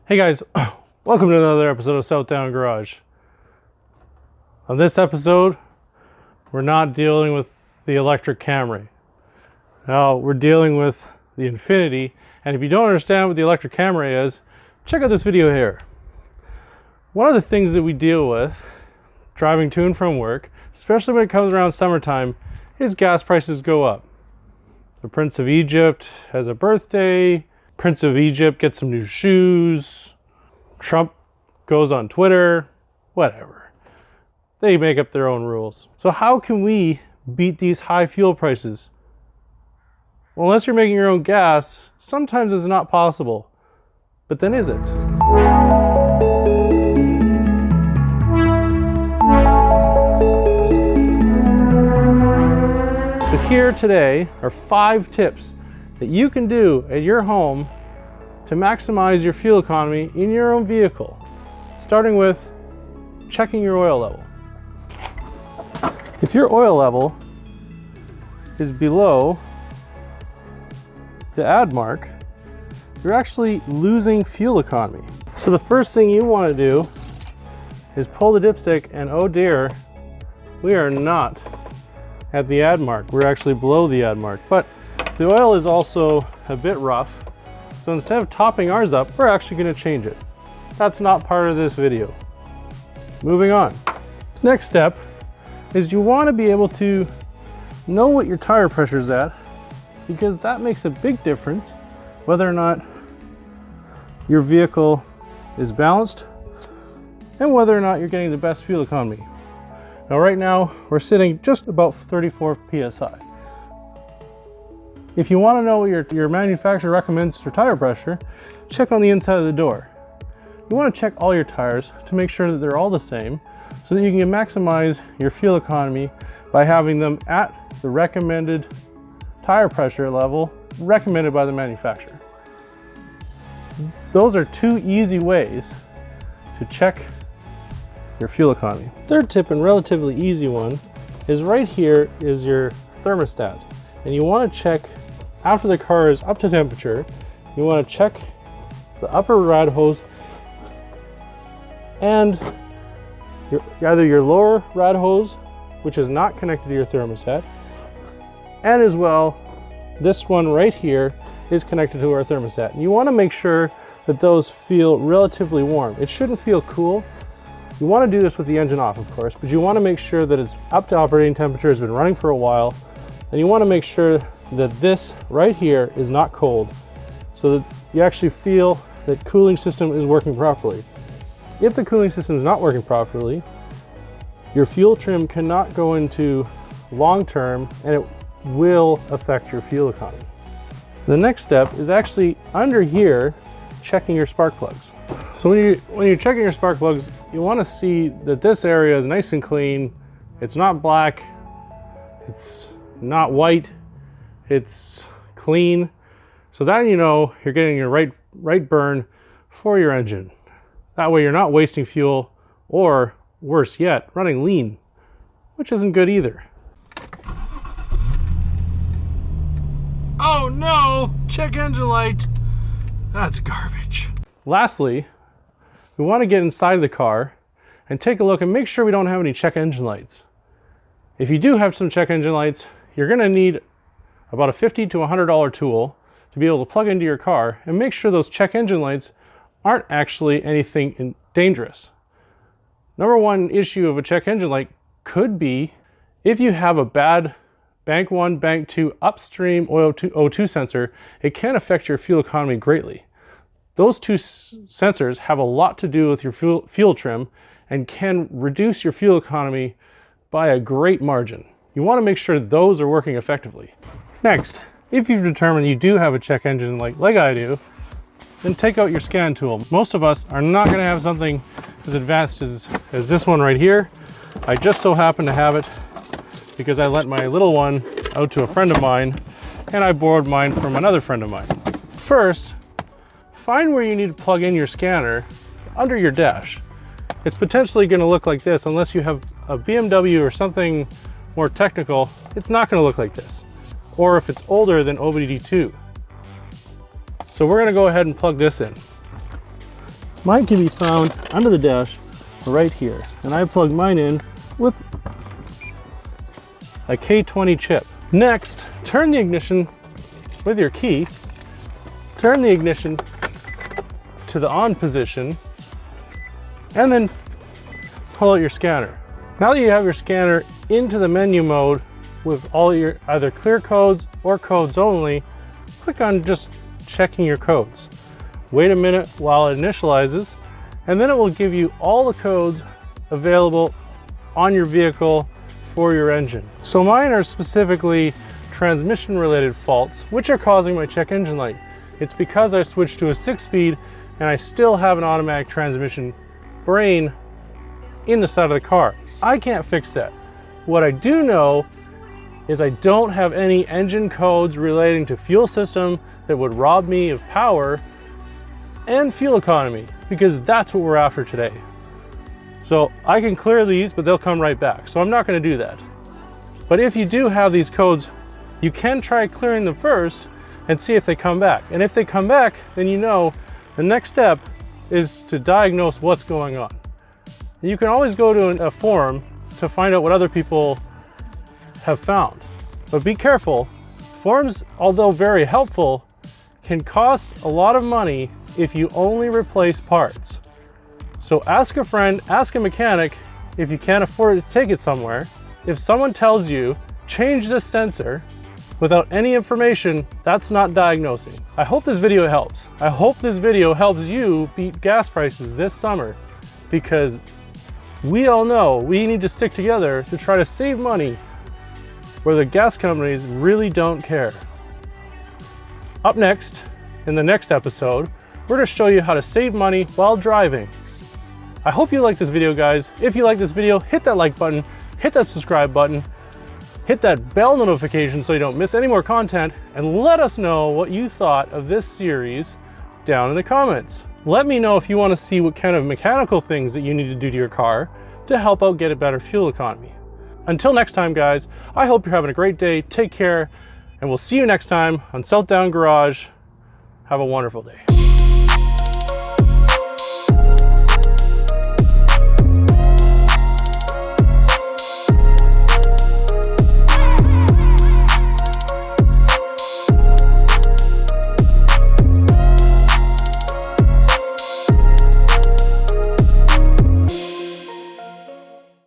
Hey guys, welcome to another episode of Southdown Garage. On this episode, we're not dealing with the electric Camry. Now, we're dealing with the Infiniti, and if you don't understand what the electric Camry is, check out this video here. One of the things that we deal with driving to and from work, especially when it comes around summertime, is gas prices go up. The Prince of Egypt has a birthday. Prince of Egypt gets some new shoes. Trump goes on Twitter. Whatever. They make up their own rules. So how can we beat these high fuel prices? Well, unless you're making your own gas, sometimes it's not possible. But then is it? So here today are 5 tips that you can do at your home to maximize your fuel economy in your own vehicle, starting with checking your oil level. If your oil level is below the add mark, you're actually losing fuel economy. So the first thing you want to do is pull the dipstick, and oh dear, we are not at the add mark. We're actually below the add mark. But the oil is also a bit rough, so instead of topping ours up, we're actually going to change it. That's not part of this video. Moving on. Next step is you want to be able to know what your tire pressure is at, because that makes a big difference whether or not your vehicle is balanced and whether or not you're getting the best fuel economy. Now right now we're sitting just about 34 psi. If you want to know what your manufacturer recommends for tire pressure, check on the inside of the door. You want to check all your tires to make sure that they're all the same so that you can maximize your fuel economy by having them at the recommended tire pressure level recommended by the manufacturer. Those are 2 easy ways to check your fuel economy. Third tip, and relatively easy one, is right here is your thermostat. And you want to check, after the car is up to temperature, you want to check the upper rad hose and either your lower rad hose, which is not connected to your thermostat, and as well, this one right here is connected to our thermostat. And you want to make sure that those feel relatively warm. It shouldn't feel cool. You want to do this with the engine off, of course, but you want to make sure that it's up to operating temperature, has been running for a while, and you want to make sure that this right here is not cold, so that you actually feel that cooling system is working properly. If the cooling system is not working properly, your fuel trim cannot go into long term, and it will affect your fuel economy. The next step is actually under here, checking your spark plugs. So when you're checking your spark plugs, you want to see that this area is nice and clean. It's not black. It's not white. It's clean. So that you know you're getting your right burn for your engine. That way you're not wasting fuel, or worse yet, running lean, which isn't good either. Oh no! Check engine light. That's garbage. Lastly, we want to get inside the car and take a look and make sure we don't have any check engine lights. If you do have some check engine lights, you're going to need about a $50 to $100 tool to be able to plug into your car and make sure those check engine lights aren't actually anything dangerous. Number one issue of a check engine light could be if you have a bad bank 1, bank 2 upstream O2 sensor, it can affect your fuel economy greatly. Those 2 sensors have a lot to do with your fuel trim and can reduce your fuel economy by a great margin. You want to make sure those are working effectively. Next, if you've determined you do have a check engine like I do, then take out your scan tool. Most of us are not going to have something as advanced as this one right here. I just so happen to have it because I lent my little one out to a friend of mine, and I borrowed mine from another friend of mine. First, find where you need to plug in your scanner under your dash. It's potentially going to look like this. Unless you have a BMW or something more technical, it's not going to look like this. Or if it's older than OBD2. So we're going to go ahead and plug this in. Mine can be found under the dash right here. And I plugged mine in with a K20 chip. Next, turn the ignition with your key, turn the ignition to the on position, and then pull out your scanner. Now that you have your scanner into the menu mode with all your either clear codes or codes only, click on just checking your codes. Wait a minute while it initializes, and then it will give you all the codes available on your vehicle for your engine. So mine are specifically transmission related faults, which are causing my check engine light. It's because I switched to a 6-speed and I still have an automatic transmission brain in the side of the car. I can't fix that. What I do know is I don't have any engine codes relating to fuel system that would rob me of power and fuel economy, because that's what we're after today. So I can clear these, but they'll come right back. So I'm not going to do that. But if you do have these codes, you can try clearing them first and see if they come back. And if they come back, then you know the next step is to diagnose what's going on. And you can always go to a forum to find out what other people have found. But be careful. Forums, although very helpful, can cost a lot of money if you only replace parts. So ask a friend, ask a mechanic if you can't afford to take it somewhere. If someone tells you, change this sensor without any information, that's not diagnosing. I hope this video helps. I hope this video helps you beat gas prices this summer, because we all know we need to stick together to try to save money where the gas companies really don't care. Up next, in the next episode, we're going to show you how to save money while driving. I hope you like this video, guys. If you like this video, hit that like button, hit that subscribe button, hit that bell notification so you don't miss any more content, and let us know what you thought of this series down in the comments. Let me know if you want to see what kind of mechanical things that you need to do to your car to help out get a better fuel economy. Until next time, guys, I hope you're having a great day. Take care, and we'll see you next time on Southdown Garage. Have a wonderful day.